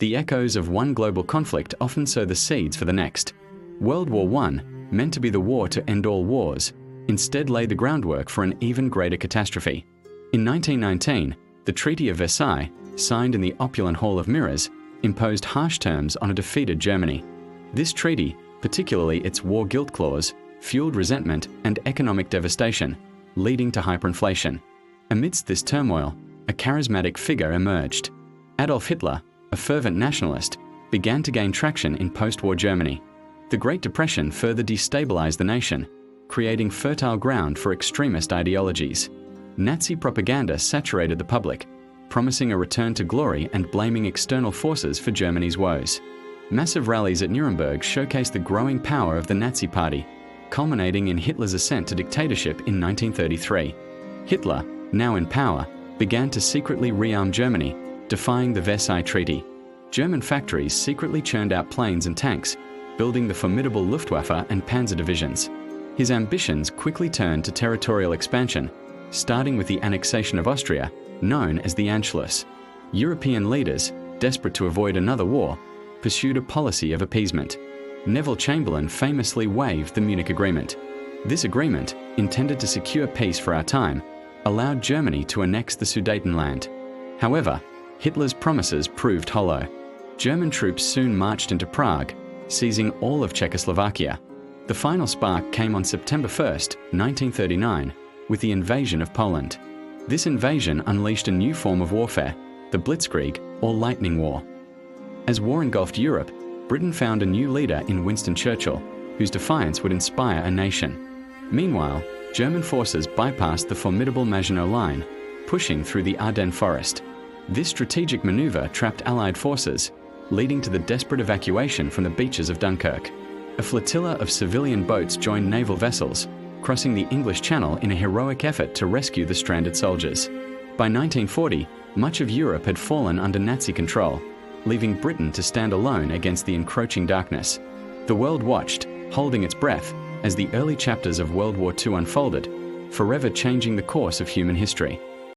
The echoes of one global conflict often sow the seeds for the next. World War I, meant to be the war to end all wars, instead laid the groundwork for an even greater catastrophe. In 1919, the Treaty of Versailles, signed in the opulent Hall of Mirrors, imposed harsh terms on a defeated Germany. This treaty, particularly its war guilt clause, fueled resentment and economic devastation, leading to hyperinflation. Amidst this turmoil, a charismatic figure emerged. Adolf Hitler, a fervent nationalist, began to gain traction in post-war Germany. The Great Depression further destabilized the nation, creating fertile ground for extremist ideologies. Nazi propaganda saturated the public, promising a return to glory and blaming external forces for Germany's woes. Massive rallies at Nuremberg showcased the growing power of the Nazi Party, culminating in Hitler's ascent to dictatorship in 1933. Hitler, now in power, began to secretly rearm Germany, defying the Versailles Treaty. German factories secretly churned out planes and tanks, building the formidable Luftwaffe and Panzer divisions. His ambitions quickly turned to territorial expansion, starting with the annexation of Austria, known as the Anschluss. European leaders, desperate to avoid another war, pursued a policy of appeasement. Neville Chamberlain famously waived the Munich Agreement. This agreement, intended to secure peace for our time, allowed Germany to annex the Sudetenland. However, Hitler's promises proved hollow. German troops soon marched into Prague, seizing all of Czechoslovakia. The final spark came on September 1, 1939, with the invasion of Poland. This invasion unleashed a new form of warfare, the Blitzkrieg, or Lightning War. As war engulfed Europe, Britain found a new leader in Winston Churchill, whose defiance would inspire a nation. Meanwhile, German forces bypassed the formidable Maginot Line, pushing through the Ardennes forest. This strategic maneuver trapped Allied forces, leading to the desperate evacuation from the beaches of Dunkirk. A flotilla of civilian boats joined naval vessels, crossing the English Channel in a heroic effort to rescue the stranded soldiers. By 1940, much of Europe had fallen under Nazi control, leaving Britain to stand alone against the encroaching darkness. The world watched, holding its breath, as the early chapters of World War II unfolded, forever changing the course of human history.